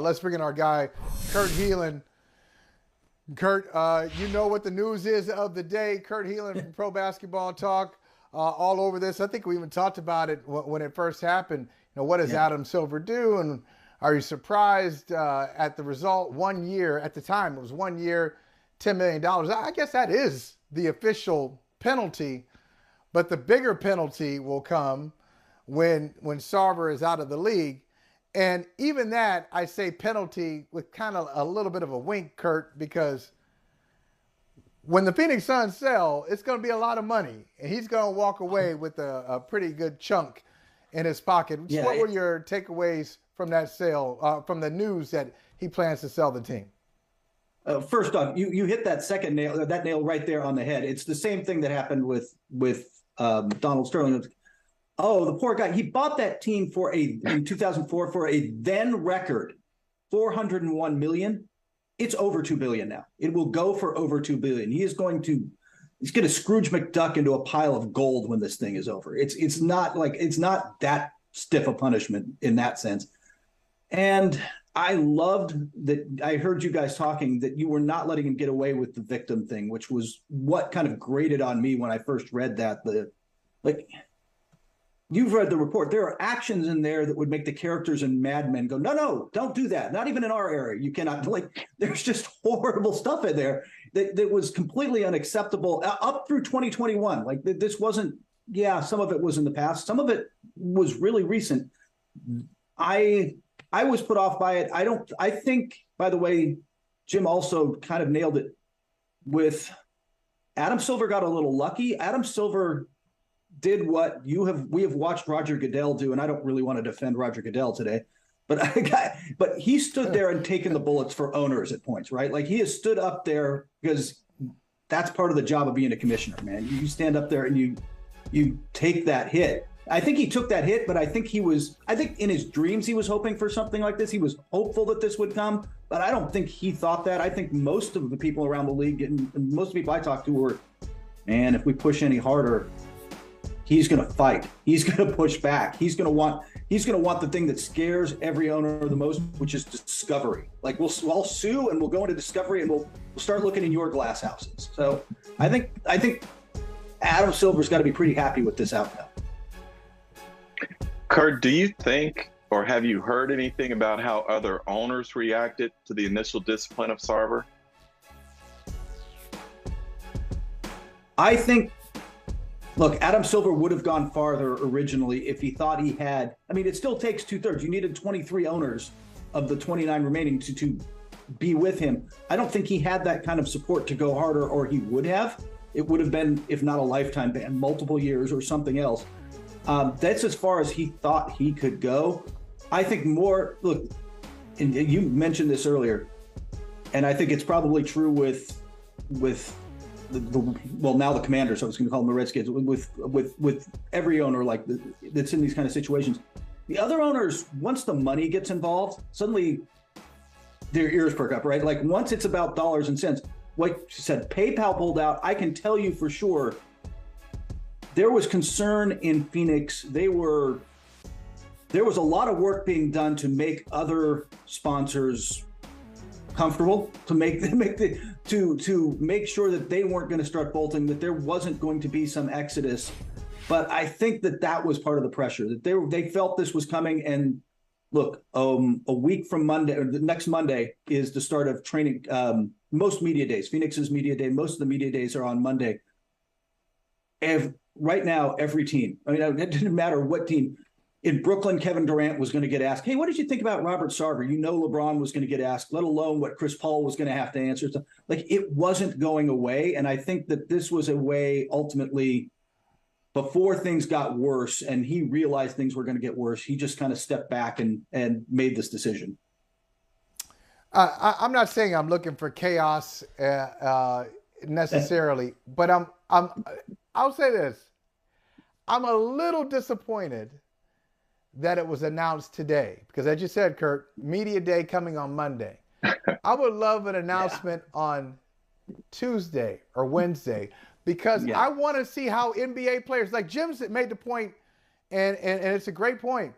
Let's bring in our guy, Kurt Helin. Kurt, you know what the news is of the day. Kurt Helin from Pro Basketball Talk, all over this. I think we even talked about it when it first happened. What does Adam Silver do? And are you surprised at the result? 1 year, at the time, it was 1 year, $10 million. I guess that is the official penalty. But the bigger penalty will come when Sarver is out of the league. And even that, I say penalty with kind of a little bit of a wink, Kurt, because when the Phoenix Suns sell, it's going to be a lot of money. And he's going to walk away with a pretty good chunk in his pocket. Yeah, what were your takeaways from that sale, from the news that he plans to sell the team? First off, you hit that nail right there on the head. It's the same thing that happened with Donald Sterling. Oh, the poor guy. He bought that team in 2004 for a then record $401 million. It's over $2 billion now. It will go for over $2 billion. He's going to Scrooge McDuck into a pile of gold when this thing is over. It's not that stiff a punishment in that sense. And I loved that. I heard you guys talking that you were not letting him get away with the victim thing, which was what kind of grated on me when I first read that. You've read the report. There are actions in there that would make the characters in Mad Men go, no, don't do that. Not even in our area. You cannot. There's just horrible stuff in there that was completely unacceptable up through 2021. This wasn't. Yeah, some of it was in the past. Some of it was really recent. I was put off by it. I think, by the way, Jim also kind of nailed it with Adam Silver got a little lucky. Adam Silver did what we have watched Roger Goodell do, and I don't really want to defend Roger Goodell today, but he stood there and taken the bullets for owners at points, right? He has stood up there because that's part of the job of being a commissioner, man. You stand up there and you take that hit. I think he took that hit, but I think in his dreams he was hoping for something like this. He was hopeful that this would come, but I don't think he thought that. I think most of the people around the league and most of the people I talked to were, man, if we push any harder, he's going to fight. He's going to push back. He's going to want the thing that scares every owner the most, which is discovery. We'll sue and we'll go into discovery and we'll start looking in your glass houses. So I think Adam Silver's got to be pretty happy with this outcome. Kurt, do you think, or have you heard anything about how other owners reacted to the initial discipline of Sarver? I think, look, Adam Silver would have gone farther originally if he thought he had. I mean, it still takes 2/3. You needed 23 owners of the 29 remaining to be with him. I don't think he had that kind of support to go harder, or he would have. It would have been, if not a lifetime ban, multiple years or something else. That's as far as he thought he could go. I think more, look, and you mentioned this earlier, and I think it's probably true with now the Commanders, I was going to call them the Redskins, with every owner that's in these kind of situations. The other owners, once the money gets involved, suddenly their ears perk up, right? Once it's about dollars and cents, like you said, PayPal pulled out. I can tell you for sure, there was concern in Phoenix. There was a lot of work being done to make other sponsors comfortable, to make sure that they weren't going to start bolting, that there wasn't going to be some exodus. But I think that was part of the pressure, that they felt this was coming. And look, a week from Monday, or the next Monday, is the start of training. Most media days, Phoenix's media day, most of the media days are on Monday. Right now, every team, I mean, it didn't matter what team. In Brooklyn, Kevin Durant was going to get asked, hey, what did you think about Robert Sarver? LeBron was going to get asked, let alone what Chris Paul was going to have to answer. It wasn't going away. And I think that this was a way, ultimately, before things got worse and he realized things were going to get worse, he just kind of stepped back and made this decision. I'm not saying I'm looking for chaos necessarily, but I'll say this. I'm a little disappointed that it was announced today because, as you said, Kurt, media day coming on Monday. I would love an announcement on Tuesday or Wednesday because I want to see how NBA players, like Jim's made the point, and it's a great point.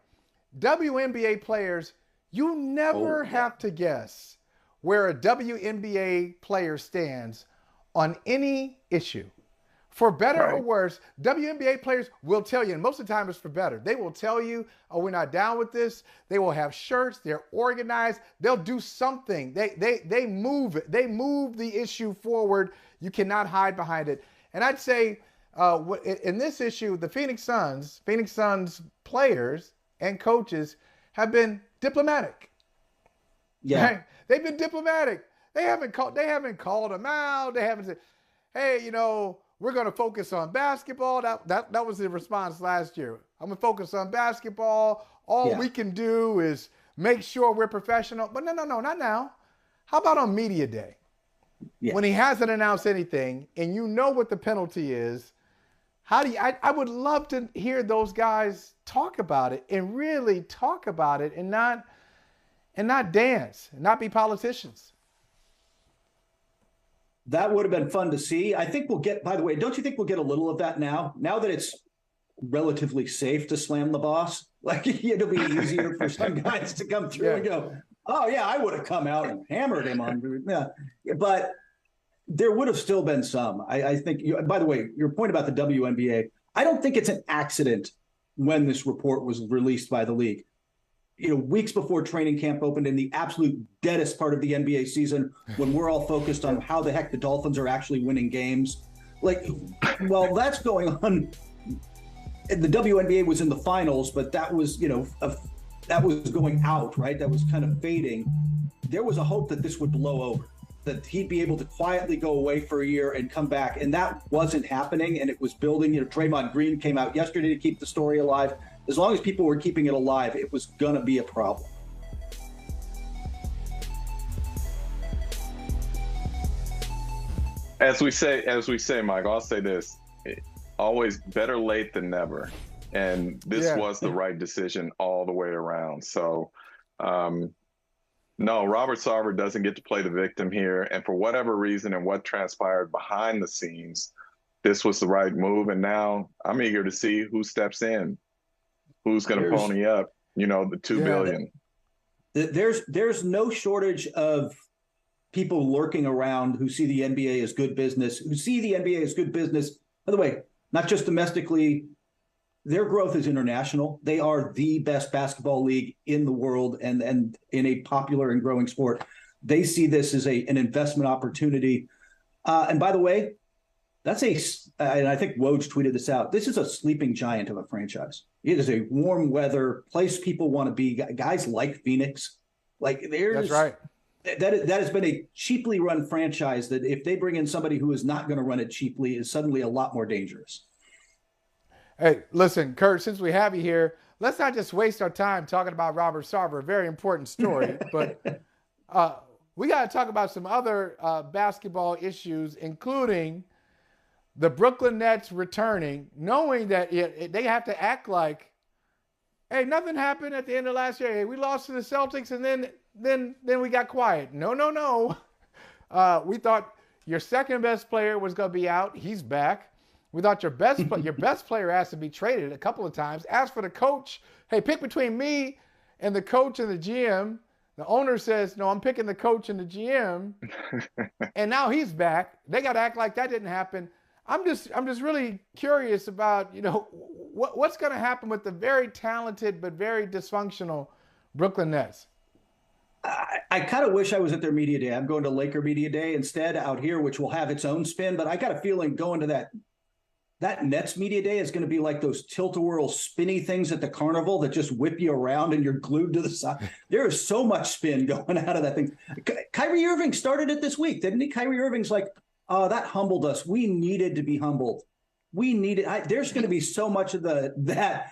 WNBA players You never have to guess where a WNBA player stands on any issue. For better or worse, WNBA players will tell you, and most of the time it's for better. They will tell you, oh, we're not down with this. They will have shirts. They're organized. They'll do something. They move it. They move the issue forward. You cannot hide behind it. And I'd say in this issue, the Phoenix Suns players and coaches have been diplomatic. Yeah. Right? They've been diplomatic. They haven't called them out. They haven't said, hey, we're going to focus on basketball. That was the response last year. I'm going to focus on basketball. All we can do is make sure we're professional. But no, not now. How about on media day? Yeah. When he hasn't announced anything and you know what the penalty is, I would love to hear those guys talk about it and really talk about it and not dance, and not be politicians. That would have been fun to see. I think by the way, don't you think we'll get a little of that now that it's relatively safe to slam the boss? Like, it'll be easier for some guys to come through and go, oh yeah, I would have come out and hammered him on. Yeah. But there would have still been some. I think, by the way, your point about the WNBA, I don't think it's an accident when this report was released by the league. Weeks before training camp opened in the absolute deadest part of the NBA season, when we're all focused on how the heck the Dolphins are actually winning games. Like, well, that's going on. The WNBA was in the finals, but that was, that was going out, right? That was kind of fading. There was a hope that this would blow over, that he'd be able to quietly go away for a year and come back. And that wasn't happening. And it was building. Draymond Green came out yesterday to keep the story alive. As long as people were keeping it alive, it was going to be a problem. As we say, Mike, I'll say this: always better late than never. And this was the right decision all the way around. So, no, Robert Sarver doesn't get to play the victim here. And for whatever reason and what transpired behind the scenes, this was the right move. And now I'm eager to see who steps in. Who's going to pony up, the $2 billion? There's no shortage of people lurking around who see the NBA as good business, By the way, not just domestically, their growth is international. They are the best basketball league in the world and in a popular and growing sport. They see this as an investment opportunity. And by the way, and I think Woj tweeted this out, this is a sleeping giant of a franchise. It is a warm weather place people want to be. Guys like Phoenix. That's right. That has been a cheaply run franchise that if they bring in somebody who is not going to run it cheaply is suddenly a lot more dangerous. Hey, listen, Kurt, since we have you here, let's not just waste our time talking about Robert Sarver, a very important story, but we got to talk about some other basketball issues, including the Brooklyn Nets returning, knowing that they have to act like, hey, nothing happened at the end of last year. Hey, we lost to the Celtics, and then we got quiet. No. We thought your second best player was going to be out. He's back. We thought your best player has to be traded a couple of times. As for the coach, hey, pick between me and the coach and the GM. The owner says, no, I'm picking the coach and the GM. And now he's back. They got to act like that didn't happen. I'm just really curious about, what's going to happen with the very talented but very dysfunctional Brooklyn Nets. I kind of wish I was at their media day. I'm going to Laker media day instead out here, which will have its own spin. But I got a feeling going to that Nets media day is going to be like those tilt-a-whirl spinny things at the carnival that just whip you around and you're glued to the side. There is so much spin going out of that thing. Kyrie Irving started it this week, didn't he? Kyrie Irving's like, oh, that humbled us. We needed to be humbled. There's going to be so much of that.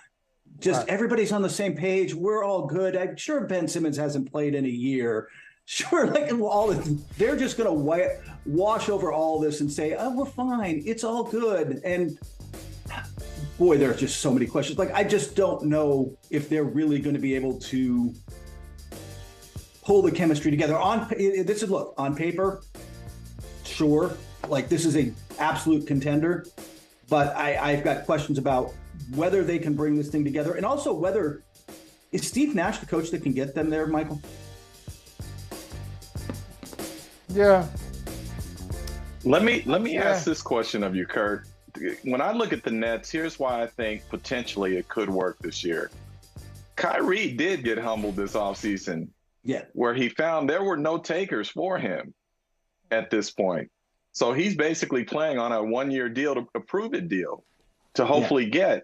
Just everybody's on the same page. We're all good. I'm sure Ben Simmons hasn't played in a year. Sure, they're just going to wash over all this and say, oh, we're fine. It's all good. And boy, there are just so many questions. I just don't know if they're really going to be able to pull the chemistry together. On paper, sure, this is an absolute contender. But I've got questions about whether they can bring this thing together and also whether Is Steve Nash the coach that can get them there, Michael? Yeah. Let me ask this question of you, Kurt. When I look at the Nets, here's why I think potentially it could work this year. Kyrie did get humbled this offseason, where he found there were no takers for him at this point. So he's basically playing on a 1-year deal to approve it deal to hopefully get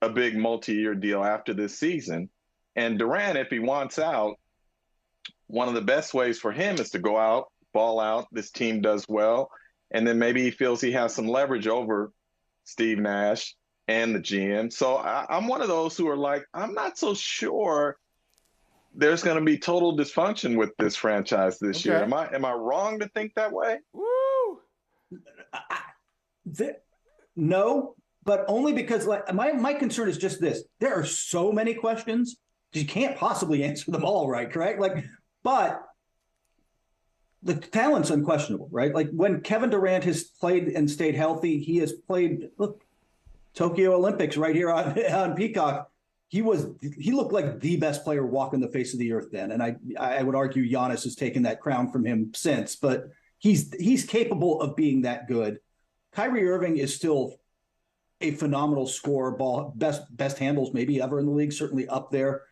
a big multi-year deal after this season. And Durant, if he wants out, one of the best ways for him is to go out, ball out, this team does well, and then maybe he feels he has some leverage over Steve Nash and the GM. So I'm one of those who are like, I'm not so sure there's going to be total dysfunction with this franchise this year. Am I wrong to think that way? Woo! No, but only because my concern is just this. There are so many questions. You can't possibly answer them all right, correct? But the talent's unquestionable, right? Like when Kevin Durant has played and stayed healthy, he has played, look, Tokyo Olympics right here on Peacock. He looked like the best player walking the face of the earth then. And I would argue Giannis has taken that crown from him since, but he's capable of being that good. Kyrie Irving is still a phenomenal scorer, best handles maybe ever in the league, certainly up there.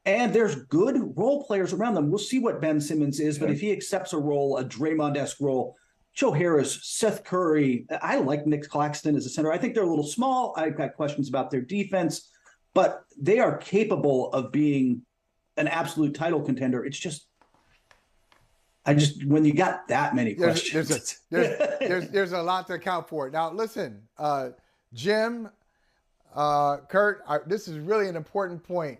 And there's good role players around them. We'll see what Ben Simmons is, but if he accepts a role, a Draymond-esque role, Joe Harris, Seth Curry, I like Nick Claxton as a center. I think they're a little small. I've got questions about their defense, but they are capable of being an absolute title contender. It's just, when you got that many questions. There's a lot to account for. Now, listen, Jim, Kurt, this is really an important point.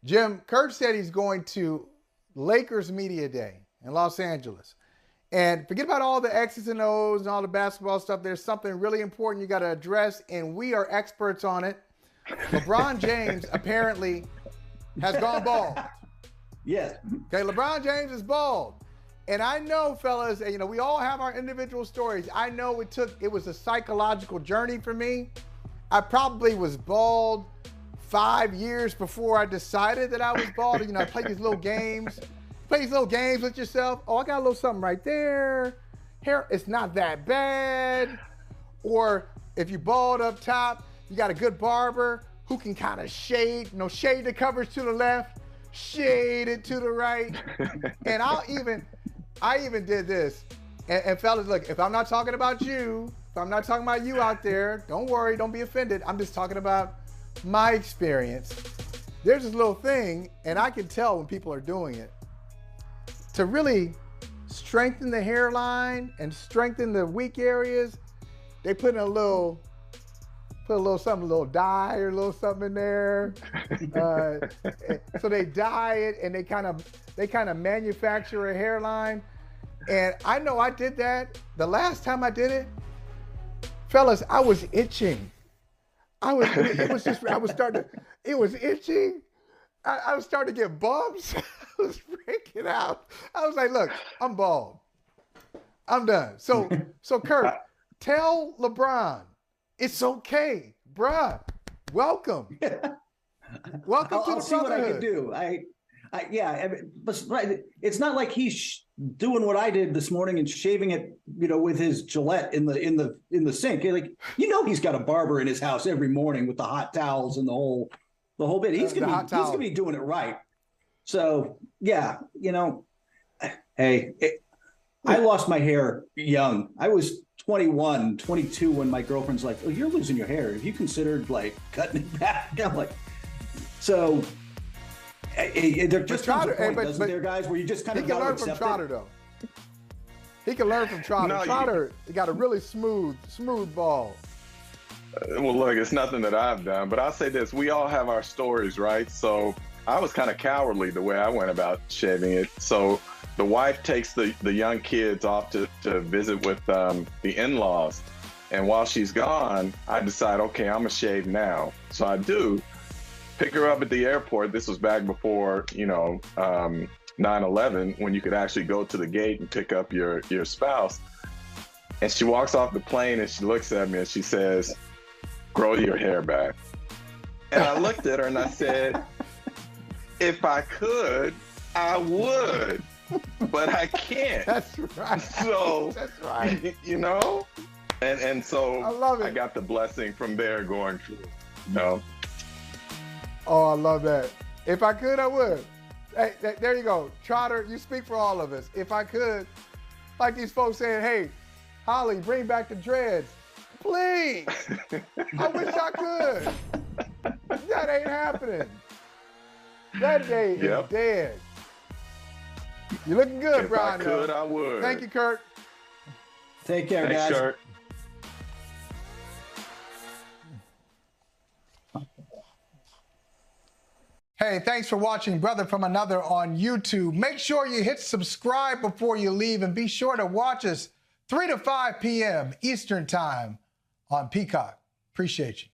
Jim, Kurt said he's going to Lakers Media Day in Los Angeles. And forget about all the X's and O's and all the basketball stuff. There's something really important you got to address, and we are experts on it. LeBron James apparently has gone bald. Yes. Okay, LeBron James is bald. And I know, fellas, we all have our individual stories. I know it was a psychological journey for me. I probably was bald 5 years before I decided that I was bald. I play these little games. Play these little games with yourself. Oh, I got a little something right there. Hair, it's not that bad. Or if you bald up top, you got a good barber who can kind of shade the coverage to the left, shade it to the right. And I even did this. And fellas, look, if I'm not talking about you, if I'm not talking about you out there, don't worry, don't be offended. I'm just talking about my experience. There's this little thing, and I can tell when people are doing it. To really strengthen the hairline and strengthen the weak areas, they put in a little something, a little dye or a little something in there. So they dye it and they kind of manufacture a hairline. And I know I did that. The last time I did it, fellas, I was itching. It was itching. I was starting to get bumps. I was freaking out. I was like, look, I'm bald. I'm done. So Kurt, tell LeBron, it's okay, bruh. Welcome. Welcome to the brotherhood. I'll see what I can do. But it's not like he's doing what I did this morning and shaving it, with his Gillette in the sink. He's got a barber in his house every morning with the hot towels and the whole bit. He's gonna be doing it right. So hey, I lost my hair young. I was 21, 22 when my girlfriend's like, "Oh, you're losing your hair. Have you considered cutting it back?" I'm like, so. There just comes a point, doesn't there, guys, where you just kind of got to accept it? He can learn from Trotter, though. He can learn from Trotter. No, Trotter got a really smooth ball. Well, look, it's nothing that I've done, but I'll say this. We all have our stories, right? So I was kind of cowardly the way I went about shaving it. So the wife takes the young kids off to visit with the in-laws. And while she's gone, I decide, okay, I'm going to shave now. So I do. Pick her up at the airport. This was back before, 9/11, when you could actually go to the gate and pick up your spouse. And she walks off the plane and she looks at me and she says, "Grow your hair back." And I looked at her and I said, If I could, I would, but I can't. That's right. So that's right. You know, and so I love it. I got the blessing from there going through. You know. Oh, I love that. If I could, I would. Hey, there you go. Trotter, you speak for all of us. If I could, like these folks saying, hey, Holly, bring back the dreads. Please. I wish I could. That ain't happening. That day is dead. You're looking good, if Brian. If I could, I would. Thank you, Kurt. Take care, Thanks, guys. Kurt. Hey, thanks for watching Brother from Another on YouTube. Make sure you hit subscribe before you leave, and be sure to watch us 3 to 5 p.m. Eastern Time on Peacock. Appreciate you.